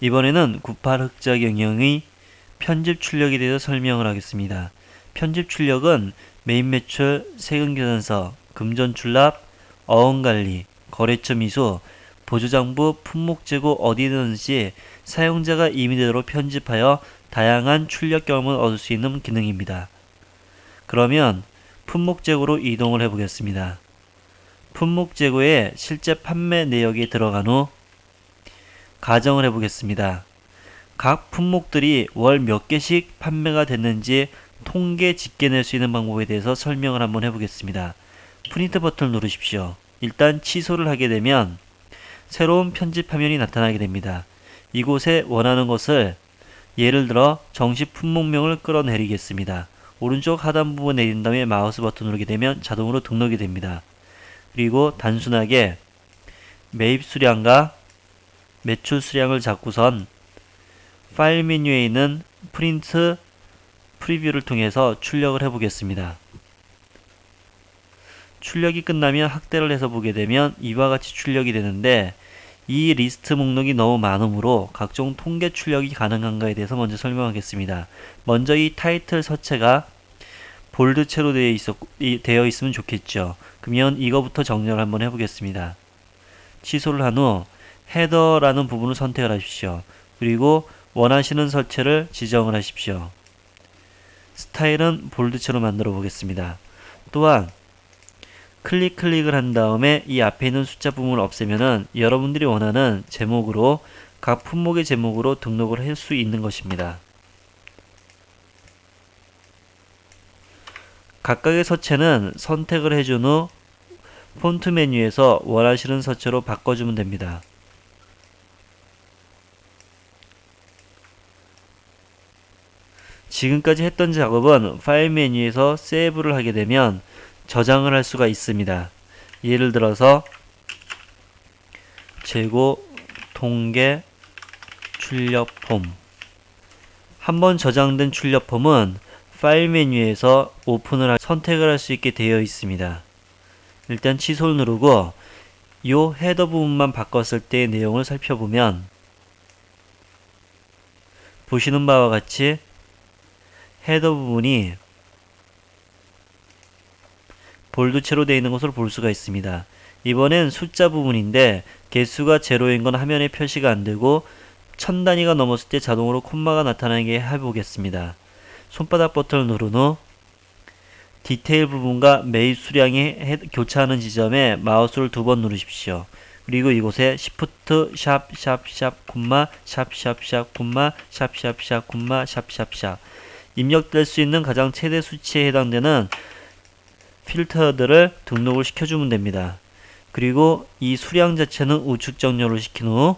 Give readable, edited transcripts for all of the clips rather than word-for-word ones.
이번에는 98 흑자 경영의 편집 출력에 대해서 설명을 하겠습니다. 편집 출력은 메인 매출, 세금 계산서, 금전 출납, 어원 관리, 거래처 미수, 보조장부, 품목 재고 어디든지 사용자가 임의대로 편집하여 다양한 출력 경험을 얻을 수 있는 기능입니다. 그러면 품목 재고로 이동을 해보겠습니다. 품목 재고에 실제 판매 내역이 들어간 후 가정을 해보겠습니다. 각 품목들이 월 몇 개씩 판매가 됐는지 통계 집계낼 수 있는 방법에 대해서 설명을 한번 해보겠습니다. 프린트 버튼을 누르십시오. 일단 취소를 하게 되면 새로운 편집 화면이 나타나게 됩니다. 이곳에 원하는 것을 예를 들어 정식 품목명을 끌어내리겠습니다. 오른쪽 하단 부분 내린 다음에 마우스 버튼 누르게 되면 자동으로 등록이 됩니다. 그리고 단순하게 매입 수량과 매출 수량을 잡고선 파일 메뉴에 있는 프린트 프리뷰를 통해서 출력을 해보겠습니다. 출력이 끝나면 확대를 해서 보게 되면 이와 같이 출력이 되는데 이 리스트 목록이 너무 많으므로 각종 통계 출력이 가능한가에 대해서 먼저 설명하겠습니다. 먼저 이 타이틀 서체가 볼드체로 되어 있으면 좋겠죠. 그러면 이거부터 정렬을 한번 해보겠습니다. 취소를 한 후 헤더라는 부분을 선택을 하십시오. 그리고 원하시는 서체를 지정을 하십시오. 스타일은 볼드체로 만들어 보겠습니다. 또한 클릭을 한 다음에 이 앞에 있는 숫자 부분을 없애면은 여러분들이 원하는 제목으로 각 품목의 제목으로 등록을 할 수 있는 것입니다. 각각의 서체는 선택을 해준 후 폰트 메뉴에서 원하시는 서체로 바꿔주면 됩니다. 지금까지 했던 작업은 파일 메뉴에서 세이브를 하게 되면 저장을 할 수가 있습니다. 예를 들어서 재고 통계 출력 폼. 한번 저장된 출력 폼은 파일 메뉴에서 오픈을 선택을 할 수 있게 되어 있습니다. 일단 취소를 누르고 이 헤더 부분만 바꿨을 때의 내용을 살펴보면 보시는 바와 같이 헤더 부분이 볼드체로 되어 있는 것을 볼 수가 있습니다. 이번엔 숫자 부분인데 개수가 제로인 건 화면에 표시가 안되고 1000단위가 넘었을 때 자동으로 콤마가 나타나게 해보겠습니다. 손바닥 버튼을 누른 후 디테일 부분과 매입 수량이 교차하는 지점에 마우스를 2번 누르십시오. 그리고 이곳에 Shift 샵 콤마 샵 콤마 샵 콤마 샵 입력될 수 있는 가장 최대 수치에 해당되는 필터들을 등록을 시켜주면 됩니다. 그리고 이 수량 자체는 우측 정렬을 시킨 후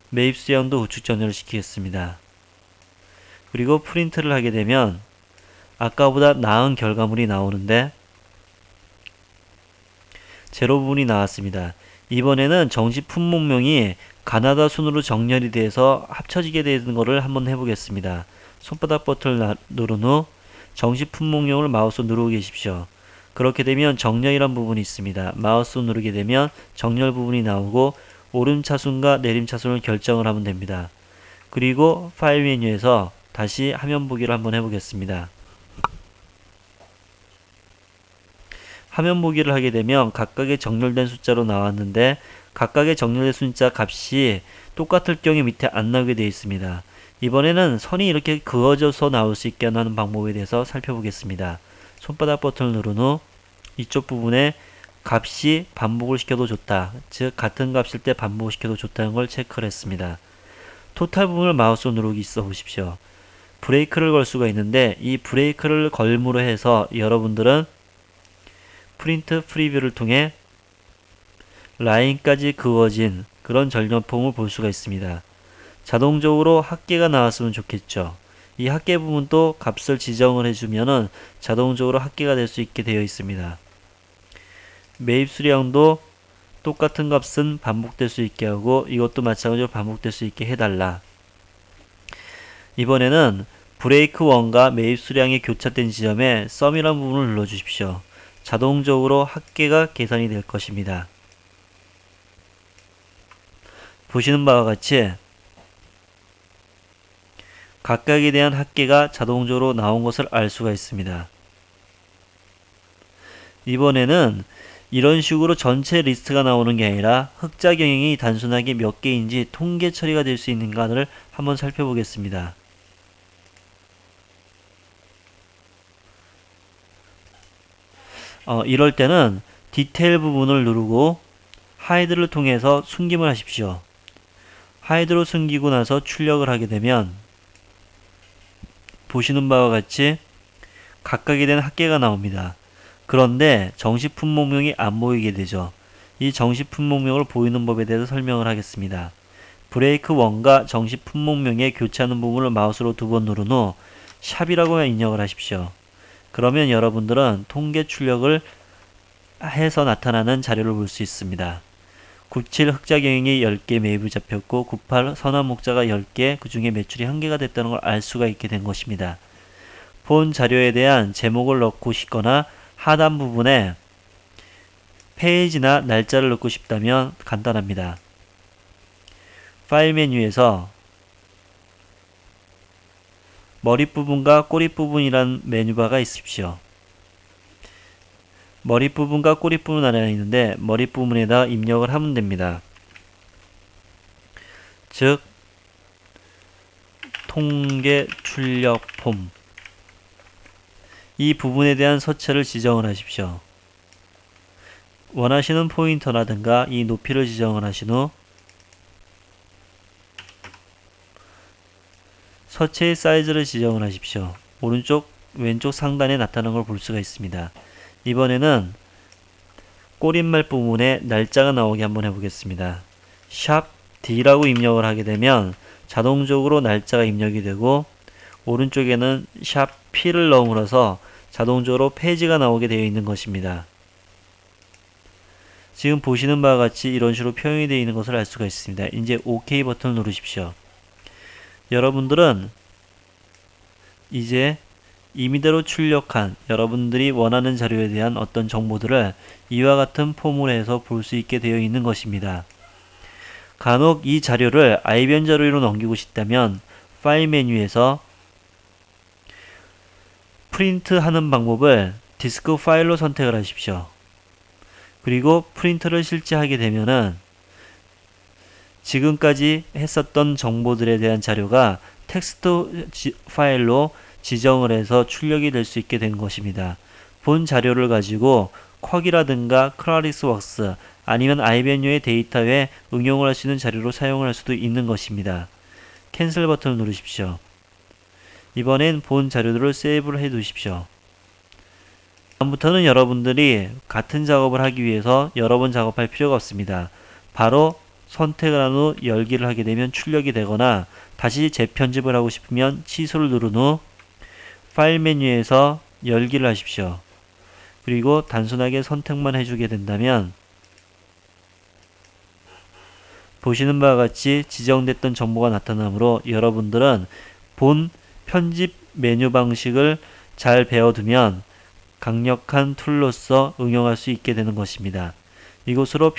매입 수량도 우측 정렬을 시키겠습니다. 그리고 프린트를 하게 되면 아까보다 나은 결과물이 나오는데 제로 부분이 나왔습니다. 이번에는 정식 품목명이 가나다 순으로 정렬이 돼서 합쳐지게 되는 것을 한번 해보겠습니다. 손바닥 버튼을 누른 후 정식 품목명을 마우스 누르고 계십시오. 그렇게 되면 정렬이란 부분이 있습니다. 마우스 누르게 되면 정렬 부분이 나오고 오름차순과 내림차순을 결정을 하면 됩니다. 그리고 파일 메뉴에서 다시 화면 보기를 한번 해보겠습니다. 화면 보기를 하게 되면 각각의 정렬된 숫자로 나왔는데 각각의 정렬된 숫자 값이 똑같을 경우 밑에 안 나오게 되어 있습니다. 이번에는 선이 이렇게 그어져서 나올 수 있게 하는 방법에 대해서 살펴보겠습니다. 손바닥 버튼을 누른 후 이쪽 부분에 값이 반복을 시켜도 좋다. 즉 같은 값일 때 반복을 시켜도 좋다는 걸 체크를 했습니다. 토탈 부분을 마우스로 누르고 있어 보십시오. 브레이크를 걸 수가 있는데 이 브레이크를 걸므로 해서 여러분들은 프린트 프리뷰를 통해 라인까지 그어진 그런 전려폼을 볼 수가 있습니다. 자동적으로 합계가 나왔으면 좋겠죠. 이 합계 부분도 값을 지정을 해주면은 자동적으로 합계가 될 수 있게 되어 있습니다. 매입 수량도 똑같은 값은 반복될 수 있게 하고 이것도 마찬가지로 반복될 수 있게 해달라. 이번에는 브레이크 1과 매입 수량이 교차된 지점에 썸이라는 부분을 눌러주십시오. 자동적으로 합계가 계산이 될 것입니다. 보시는 바와 같이 각각에 대한 합계가 자동적으로 나온 것을 알 수가 있습니다. 이번에는 이런 식으로 전체 리스트가 나오는 게 아니라 흑자 경영이 단순하게 몇 개인지 통계 처리가 될 수 있는가를 한번 살펴보겠습니다. 이럴 때는 디테일 부분을 누르고 하이드를 통해서 숨김을 하십시오. 하이드로 숨기고 나서 출력을 하게 되면 보시는 바와 같이 각각에 대한 합계가 나옵니다. 그런데 정식 품목명이 안 보이게 되죠. 이 정식 품목명을 보이는 법에 대해서 설명을 하겠습니다. 브레이크 1과 정식 품목명에 교체하는 부분을 마우스로 2번 누른 후 샵이라고 입력을 하십시오. 그러면 여러분들은 통계 출력을 해서 나타나는 자료를 볼 수 있습니다. 97 흑자 경영이 10개 매입이 잡혔고 98 선화 목자가 10개, 그 중에 매출이 1개가 됐다는 걸 알 수가 있게 된 것입니다. 본 자료에 대한 제목을 넣고 싶거나 하단 부분에 페이지나 날짜를 넣고 싶다면 간단합니다. 파일 메뉴에서 머리 부분과 꼬리 부분이란 메뉴바가 있으십시오. 머리 부분과 꼬리 부분 안에 있는데 머리 부분에다 입력을 하면 됩니다. 즉 통계 출력 폼, 이 부분에 대한 서체를 지정을 하십시오. 원하시는 포인터라든가 이 높이를 지정을 하신 후 서체의 사이즈를 지정을 하십시오. 오른쪽 왼쪽 상단에 나타나는 걸 볼 수가 있습니다. 이번에는 꼬릿말 부분에 날짜가 나오게 한번 해보겠습니다. 샵 D라고 입력을 하게 되면 자동적으로 날짜가 입력이 되고 오른쪽에는 샵 P를 넣음으로써 자동적으로 페이지가 나오게 되어 있는 것입니다. 지금 보시는 바와 같이 이런 식으로 표현이 되어 있는 것을 알 수가 있습니다. 이제 OK 버튼을 누르십시오. 여러분들은 이제 임의대로 출력한 여러분들이 원하는 자료에 대한 어떤 정보들을 이와 같은 폼으로 해서 볼 수 있게 되어 있는 것입니다. 간혹 이 자료를 아이변 자료로 넘기고 싶다면 파일 메뉴에서 프린트 하는 방법을 디스크 파일로 선택을 하십시오. 그리고 프린트를 실제하게 되면은 지금까지 했었던 정보들에 대한 자료가 텍스트 파일로 지정을 해서 출력이 될 수 있게 된 것입니다. 본 자료를 가지고 쿼기라든가 클라리스웍스 아니면 아이벤유의 데이터에 응용을 할 수 있는 자료로 사용을 할 수도 있는 것입니다. 캔슬 버튼을 누르십시오. 이번엔 본 자료들을 세이브를 해 두십시오. 다음부터는 여러분들이 같은 작업을 하기 위해서 여러 번 작업할 필요가 없습니다. 바로 선택을 한 후 열기를 하게 되면 출력이 되거나 다시 재편집을 하고 싶으면 취소를 누른 후 파일 메뉴에서 열기를 하십시오. 그리고 단순하게 선택만 해주게 된다면 보시는 바와 같이 지정됐던 정보가 나타나므로 여러분들은 본 편집 메뉴 방식을 잘 배워두면 강력한 툴로서 응용할 수 있게 되는 것입니다. 이것으로